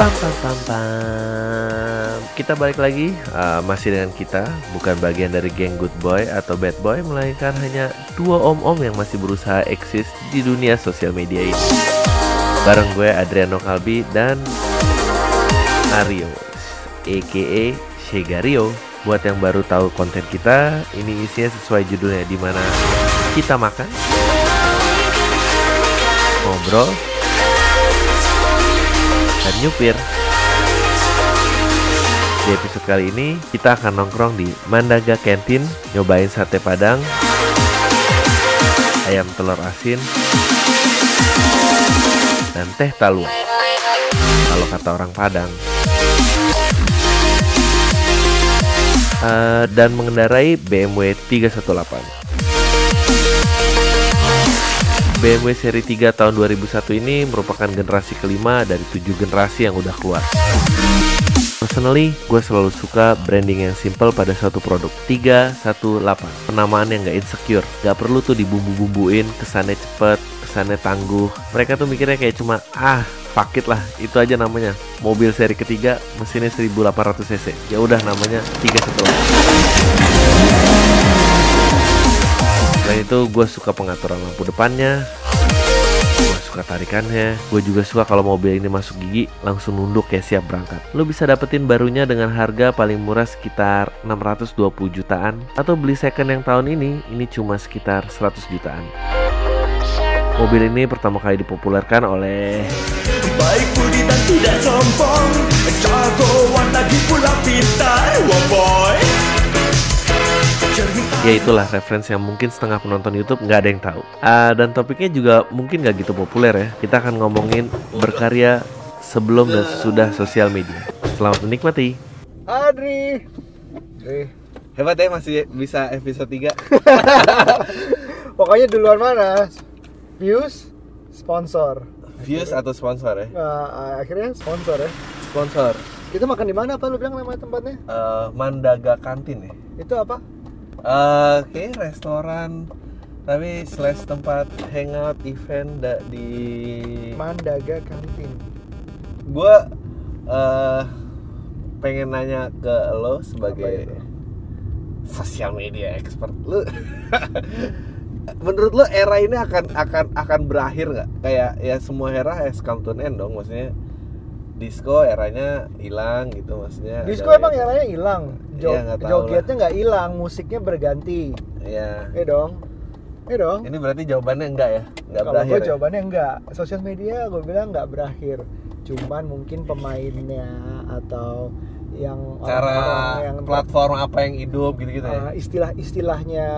Pam pam pam pam. Kita balik lagi, masih dengan kita, bukan bagian dari geng good boy atau bad boy, melainkan hanya dua om-om yang masih berusaha eksis di dunia sosial media ini. Bareng gue Adriano Kalbi dan Aryo, aka Shegario. Buat yang baru tahu konten kita, ini isinya sesuai judulnya, di mana kita makan, ngobrol, dan nyupir. Di episode kali ini kita akan nongkrong di Mandaga Canteen, nyobain sate padang, ayam telur asin, dan teh talua kalau kata orang Padang. Dan mengendarai BMW 318. BMW seri 3 tahun 2001 ini merupakan generasi kelima dari 7 generasi yang udah keluar. Personally, gue selalu suka branding yang simple pada suatu produk. 318, penamaan yang gak insecure, gak perlu tuh dibumbu-bumbuin, kesannya cepet, kesannya tangguh. Mereka tuh mikirnya kayak cuma, fuck it lah, itu aja namanya. Mobil seri ketiga, mesinnya 1800 cc. Ya udah namanya 318. Selain itu, gue suka pengaturan lampu depannya, gue suka tarikannya. Gue juga suka kalau mobil ini masuk gigi langsung nunduk kayak siap berangkat. Lo bisa dapetin barunya dengan harga paling murah sekitar 620 jutaan, atau beli second yang tahun ini cuma sekitar 100 jutaan. Mobil ini pertama kali dipopulerkan oleh baik budi dan tidak sombong, jagoan lagi pula pintar, wow boy. Ya itulah referensi yang mungkin setengah penonton YouTube nggak ada yang tahu. Dan topiknya juga mungkin nggak gitu populer ya. Kita akan ngomongin berkarya sebelum dan sesudah sosial media. Selamat menikmati. Adri. Hebat ya, masih bisa episode 3. Pokoknya duluan mana? Views, sponsor. Views atau sponsor ya? Akhirnya sponsor ya. Sponsor. Kita makan di mana? Apa lu bilang nama tempatnya? Mandaga Canteen ya. Itu apa? Kayak restoran tapi slash tempat hangout event di Mandaga Canteen. Gua pengen nanya ke lo sebagai sosial media expert. Lu menurut lo era ini akan berakhir nggak? Kayak ya semua era has come to an end dong, maksudnya disco eranya hilang gitu, maksudnya. Disco emang eranya hilang. Jogetnya nggak hilang, musiknya berganti. Iya. Iya dong. Ini berarti jawabannya enggak ya? Enggak Kalau berakhir. gue jawabannya enggak. Sosial media gue bilang nggak berakhir. Cuman mungkin pemainnya atau yang cara yang platform apa yang hidup gitu-gitu ya. Istilah-istilahnya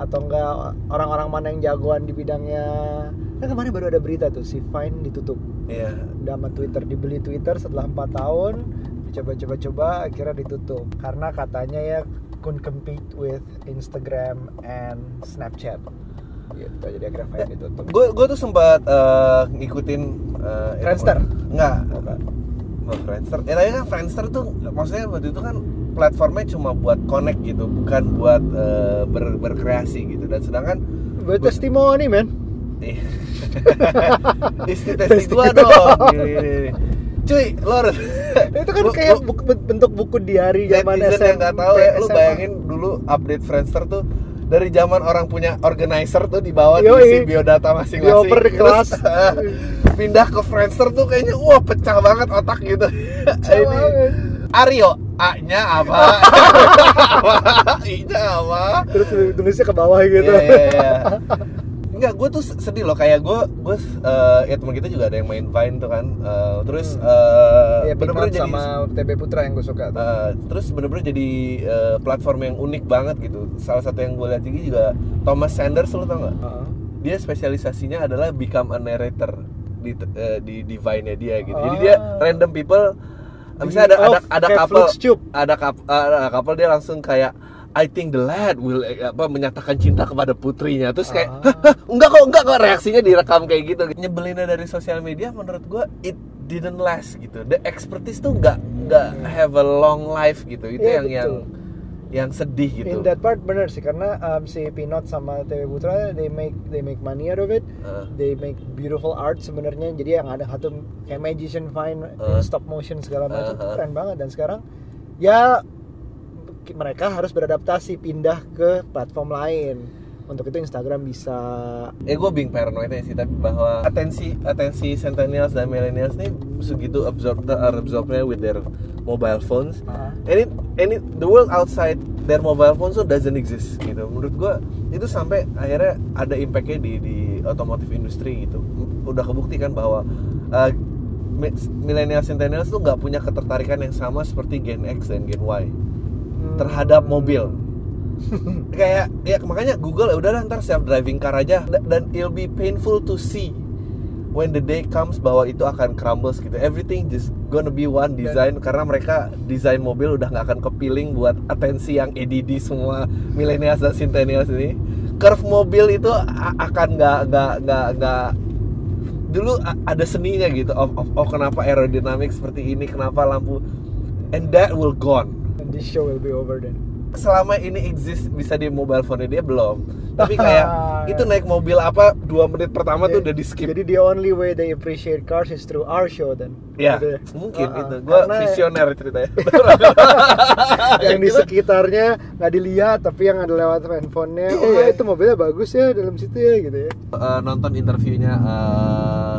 atau enggak orang-orang mana yang jagoan di bidangnya. Kan kemarin baru ada berita tuh, si Vine ditutup. Iya. Udah sama Twitter, dibeli Twitter setelah 4 tahun, coba akhirnya ditutup karena katanya ya couldn't compete with Instagram and Snapchat. Gitu, jadi akhirnya Vine ditutup. Gue tuh sempat ngikutin Friendster? Enggak. Friendster. Ya tadi kan Friendster tuh maksudnya waktu itu kan platformnya cuma buat connect gitu, bukan buat berkreasi gitu. Dan sedangkan buat testimoni, men. Testi gua dong. Cuy, lor. Itu kan kayak bentuk buku diari zaman SMP. Yang enggak tahu ya, lu bayangin dulu update Friendster tuh dari zaman orang punya organizer tuh di bawah diisi biodata masing-masing. Dioper di kelas. Pindah ke Friendster tuh kayaknya pecah banget otak gitu. Ini Aryo, A-nya apa? I-nya apa? Terus tulisnya ke bawah gitu. Iya. Enggak, gue tuh sedih loh, kayak gue ya teman kita juga ada yang main Vine tuh kan, terus bener-bener jadi sama TB Putra yang gue suka terus bener-bener jadi platform yang unik banget gitu. Salah satu yang gue lihat juga Thomas Sanders, lo tau nggak? Dia spesialisasinya adalah become a narrator di Vine-nya dia gitu. Jadi dia random people, misalnya ada couple dia langsung kayak I think the lad will menyatakan cinta kepada putrinya. Terus kayak enggak kok reaksinya direkam kayak gitu. Nyebelinnya dari sosial media menurut gue it didn't last gitu. The expertise tuh enggak have a long life gitu. Itu yang yang sedih gitu. In that part bener sih, karena si Pinot sama TW Putra they make money out of it. They make beautiful art sebenarnya. Jadi yang ada satu kayak magician fine, stop motion segala macam, itu keren banget. Dan sekarang ya mereka harus beradaptasi pindah ke platform lain. Untuk itu Instagram bisa. Gue being paranoid sih, tapi bahwa atensi centennials dan millennials nih segitu absorbnya with their mobile phones. And the world outside their mobile phones so doesn't exist gitu. Menurut gue itu sampai akhirnya ada impactnya di otomotif industri gitu. Udah kebuktikan bahwa millennials centennials tuh nggak punya ketertarikan yang sama seperti Gen X dan Gen Y terhadap mobil. Kayak ya makanya Google ya udahlah ntar self driving car aja, dan it'll be painful to see when the day comes bahwa itu akan crumbles gitu. Everything just gonna be one design, karena mereka desain mobil udah nggak akan kepiling buat atensi yang ADD semua millennials dan centennials ini. Curve mobil itu akan nggak dulu ada seninya gitu. Oh kenapa aerodinamik seperti ini, kenapa lampu, and that will gone. And this show will be over then. Selama ini exist bisa di mobile phone dia belum. Tapi kayak itu naik mobil apa 2 menit pertama tuh udah di skip. Jadi the only way they appreciate cars is through our show then. Ya, gitu. Mungkin itu. Gue visioner ceritanya. Yang di sekitarnya nggak dilihat, tapi yang ada lewat handphonenya. Itu mobilnya bagus ya dalam situ ya gitu ya. Nonton interviewnya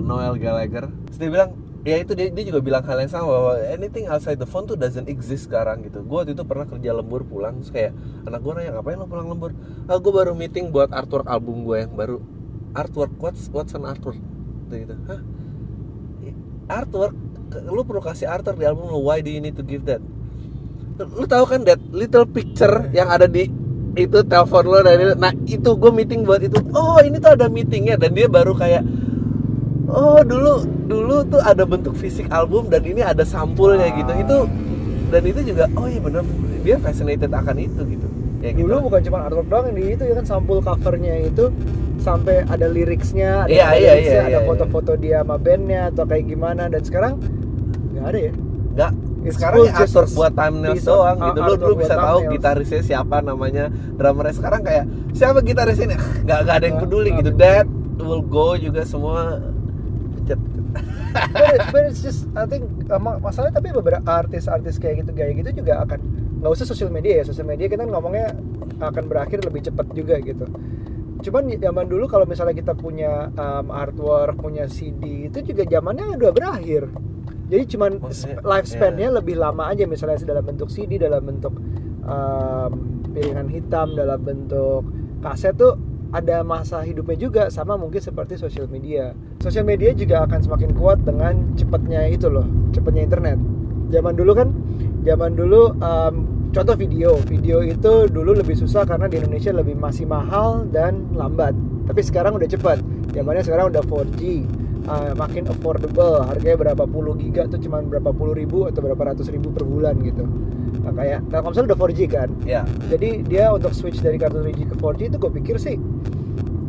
Noel Gallagher, terus dia bilang ya itu dia juga bilang hal yang sama bahwa anything outside the phone tuh doesn't exist sekarang gitu. Gue waktu itu pernah kerja lembur pulang, terus kayak anak gue nanya ngapain lo pulang lembur? Gue baru meeting buat artwork album gue yang baru. Artwork, what's an artwork? Gitu. Hah? Artwork? Lu perlu kasih artwork di album lo, why do you need to give that? Lu tahu kan that little picture yang ada di itu telepon lo, dan nah itu gue meeting buat itu. Oh ini tuh ada meetingnya, dan dia baru kayak oh dulu tuh ada bentuk fisik album dan ini ada sampulnya gitu. Itu dan itu juga oh iya bener, dia fascinated akan itu gitu. Ya, dulu gitu. bukan cuma artwork doang, di itu ya kan sampul covernya itu sampai ada liriksnya, ada foto-foto dia sama bandnya atau kayak gimana. Dan sekarang nggak ada ya. Nggak. Sekarang ya artwork buat thumbnails doang gitu. Lu bisa tahu gitarisnya siapa, namanya, drummernya. Sekarang kayak siapa gitarisnya, nggak ada yang peduli gitu. That will go juga semua. But it's just, I think masalahnya, tapi beberapa artis-artis kayak gitu juga akan nggak usah sosial media ya. Sosial media kita ngomongnya akan berakhir lebih cepat juga gitu. Cuman zaman dulu kalau misalnya kita punya artwork, punya CD, itu juga zamannya udah berakhir. Jadi cuman lifespan-nya lebih lama aja, misalnya dalam bentuk CD, dalam bentuk piringan hitam, dalam bentuk kaset tuh ada masa hidupnya juga. Sama mungkin seperti sosial media. Sosial media juga akan semakin kuat dengan cepatnya itu loh, cepatnya internet. Zaman dulu contoh video itu dulu lebih susah karena di Indonesia masih mahal dan lambat. Tapi sekarang udah cepat. Zamannya sekarang udah 4G. Makin affordable, harganya berapa puluh giga tuh cuma berapa puluh ribu atau berapa ratus ribu per bulan gitu. Nah, kayak Telkomsel udah 4G kan. Jadi dia untuk switch dari kartu 3G ke 4G itu gue pikir sih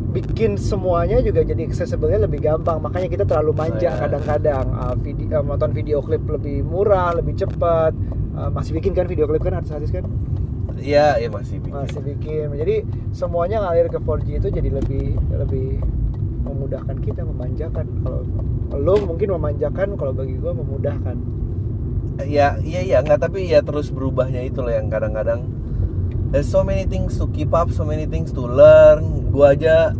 bikin semuanya juga jadi accessible-nya lebih gampang. Makanya kita terlalu manja kadang-kadang. Nonton video klip lebih murah, lebih cepat. Masih bikin kan video klip kan artis-artis kan? Iya masih bikin. Jadi semuanya ngalir ke 4G itu jadi lebih memudahkan kita, memanjakan. Kalau lo mungkin memanjakan, kalau bagi gue memudahkan. Iya nggak, tapi ya terus berubahnya itu loh yang kadang-kadang there's so many things to keep up, so many things to learn. Gue aja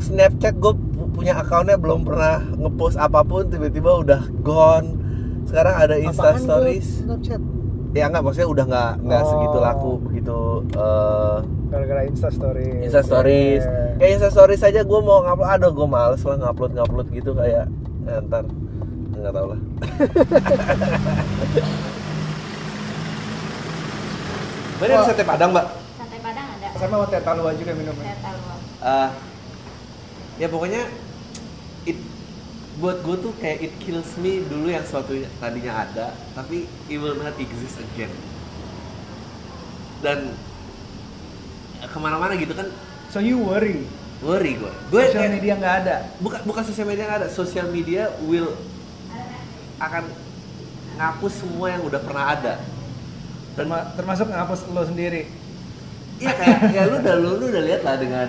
Snapchat gue punya akunnya belum pernah ngepost apapun, tiba-tiba udah gone. Sekarang ada Insta Stories. Snapchat? Ya nggak, maksudnya udah nggak segitu laku begitu. Gara-gara Insta Stories. Kayak Insta Stories aja gue mau ngupload, gue males lah ngupload gitu kayak ntar nggak tahu lah. Mana ada sate Padang, Mbak? Sate Padang ada. Sama mau teh talua juga minumnya. Teh talua. Ya pokoknya buat gue tuh kayak it kills me dulu yang suatu tadinya ada, tapi it will not exist again. Dan kemana-mana gitu kan. So you worry gue. Sosial media nggak ada. Bukan sosial media nggak ada. Sosial media akan ngapus semua yang udah pernah ada. Termasuk ngapus lo sendiri. Iya kayak ya lu udah lihat lah dengan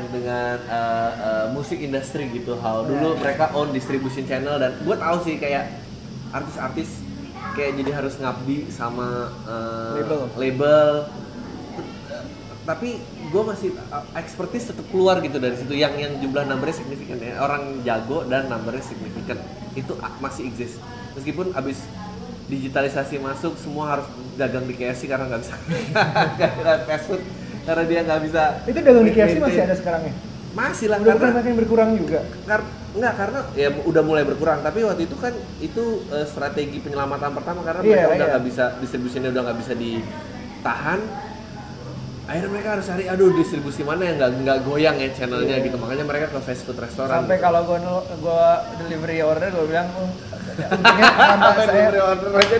musik industri gitu how dulu mereka own distribution channel dan gue tahu sih kayak artis-artis kayak jadi harus ngabdi sama label. Tapi gue masih expertise tetap keluar gitu dari situ yang jumlah numbernya signifikan ya, orang jago dan numbernya signifikan itu masih exist meskipun abis digitalisasi masuk semua harus dagang di KFC karena nggak bisa fast food karena dia nggak bisa. Itu dagang di KFC masih ada sekarang ya? Masih lah, udah karena makin berkurang juga. Karena ya udah mulai berkurang, tapi waktu itu kan itu strategi penyelamatan pertama karena mereka udah nggak bisa, distribusinya udah nggak bisa ditahan. Akhirnya mereka harus cari, distribusi mana yang nggak goyang ya channelnya gitu, makanya mereka ke fast food restoran. Sampai gitu. Kalau gue delivery order, gue bilang untungnya mbak saya order aja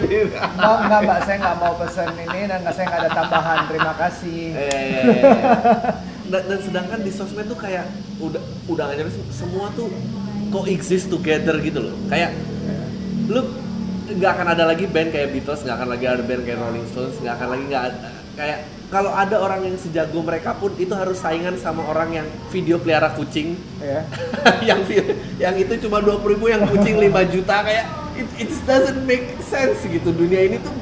mbak saya nggak mau pesen ini dan saya nggak ada tambahan, terima kasih. Dan sedangkan di sosmed tuh kayak udah nggak nyari semua tuh coexist together gitu loh, kayak lu nggak akan ada lagi band kayak Beatles, nggak akan lagi ada band kayak Rolling Stones, nggak akan lagi kayak kalau ada orang yang sejago mereka pun itu harus saingan sama orang yang video pelihara kucing, yang itu cuma 20.000 yang kucing 5 juta kayak it doesn't make sense gitu dunia ini tuh.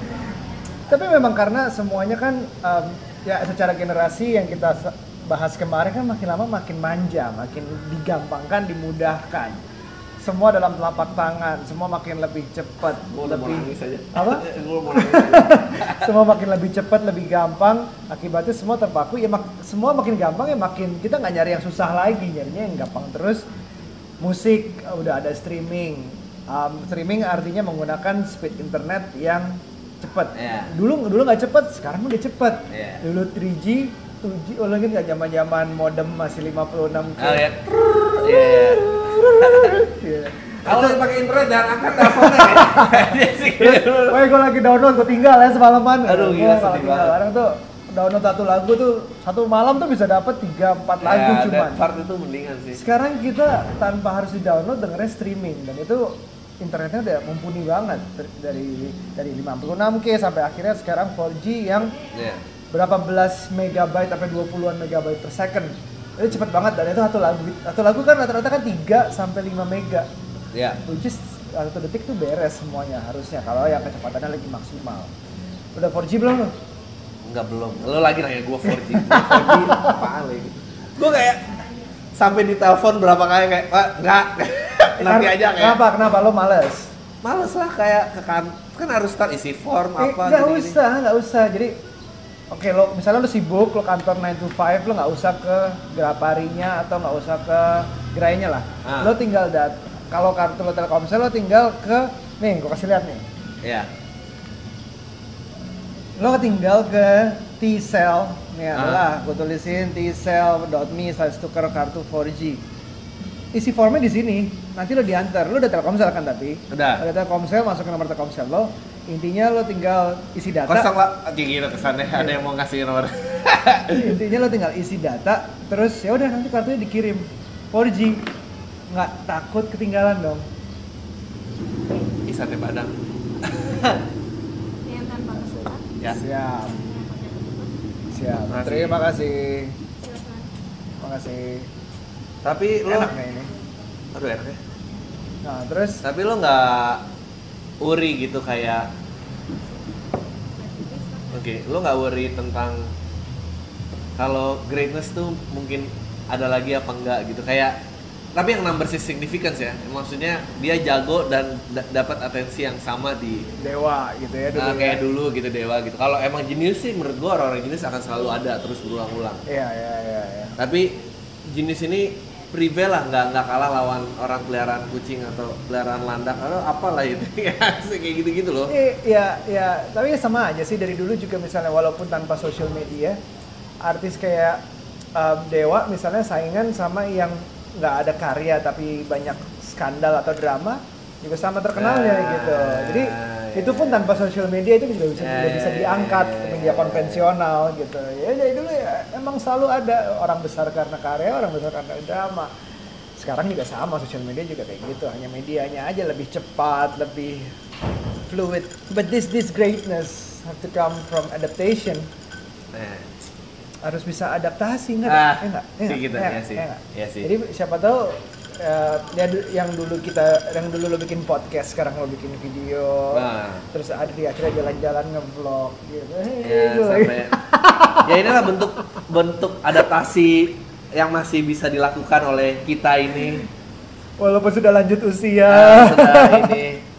Tapi memang karena semuanya kan ya secara generasi yang kita bahas kemarin kan makin lama makin manja, makin digampangkan, dimudahkan. Semua dalam telapak tangan, semua makin lebih cepat, lebih apa? Semua makin lebih cepat, lebih gampang. Akibatnya semua terpaku. Ya semua makin gampang ya makin kita nggak nyari yang susah lagi, nyarinya yang gampang terus. Musik udah ada streaming. Streaming artinya menggunakan speed internet yang cepat. Dulu nggak cepat, sekarang udah cepat. Dulu 3G, 2G, lagi nggak zaman modem masih 56K. Kalau pakai internet jangan angkat teleponnya. Woi, gue lagi download, gue tinggal ya semalaman. Aduh gila sedih banget. Sekarang tuh download satu lagu tuh satu malam tuh bisa dapat 3-4 lagu cuman. Part itu mendingan sih. Sekarang kita tanpa harus di-download dengernya streaming dan itu internetnya udah mumpuni banget dari 56K sampai akhirnya sekarang 4G yang berapa belas megabyte sampai 20-an megabyte per second. Itu cepet banget dan itu satu lagu kan rata-rata kan 3 sampai 5 mega. Which is 1 detik tuh beres semuanya harusnya kalau yang kecepatannya lagi maksimal. Udah 4G belum lo? Enggak, belum. Lo lagi nanya gue 4G. 4G apaan lagi? Gue kayak sampai di telepon berapa kali kayak, enggak. Nanti aja kayak. Kenapa lo males? Males lah kayak kan harus start isi form apa Nggak usah. Jadi oke, lo misalnya lo sibuk, lo kantor 9 to 5, lo nggak usah ke Graparinya atau nggak usah ke gerainya lah. Lo tinggal kalau kartu lo Telkomsel lo tinggal ke nih, gue kasih lihat nih. Lo tinggal ke T-Cell nih adalah gue tulisin tcell.me/tukar kartu 4G. Isi formnya di sini. Nanti lo diantar. Lo udah Telkomsel kan tapi? Udah Telkomsel, masukin nomor Telkomsel lo. Intinya lo tinggal isi data. Kosong lah, gitu kesannya ada yang mau ngasih nomor. Intinya lo tinggal isi data, terus ya udah nanti kartunya dikirim 4G, nggak takut ketinggalan dong. Sate Padang. Yang tanpa kesulitan. Ya. Siap. Terima kasih. Makasih. Tapi lo enak nih ini. Aduh enak ya. Nah terus. Tapi lo nggak worry gitu kayak. Oke, lo nggak worry tentang kalau greatness tuh mungkin ada lagi apa enggak gitu kayak. Tapi yang number significance ya, maksudnya dia jago dan dapat atensi yang sama di Dewa gitu ya dulu. Kayak dulu gitu Dewa gitu. Kalau emang jenius sih menurut gua orang-orang jenius akan selalu ada terus berulang-ulang. Iya. Tapi jenius ini prevail lah, nggak kalah lawan orang peliharaan kucing atau peliharaan landak atau apalah itu ya kayak gitu-gitu loh. Iya, tapi sama aja sih dari dulu juga misalnya walaupun tanpa social media, artis kayak Dewa misalnya saingan sama yang nggak ada karya tapi banyak skandal atau drama juga sama terkenalnya gitu. Jadi itu pun tanpa social media itu juga bisa diangkat ke media konvensional gitu. Ya dari dulu ya emang selalu ada orang besar karena karya, orang besar karena drama. Sekarang juga sama, social media juga kayak gitu. Hanya medianya aja lebih cepat, lebih fluid. But this greatness have to come from adaptation. Harus bisa adaptasi nggak? Iya sih. Jadi siapa tahu yang dulu lo bikin podcast, sekarang lo bikin video, terus ada di akhirnya jalan-jalan nge-vlog gitu. Ya inilah bentuk adaptasi yang masih bisa dilakukan oleh kita ini. Walaupun sudah lanjut usia. Sudah ini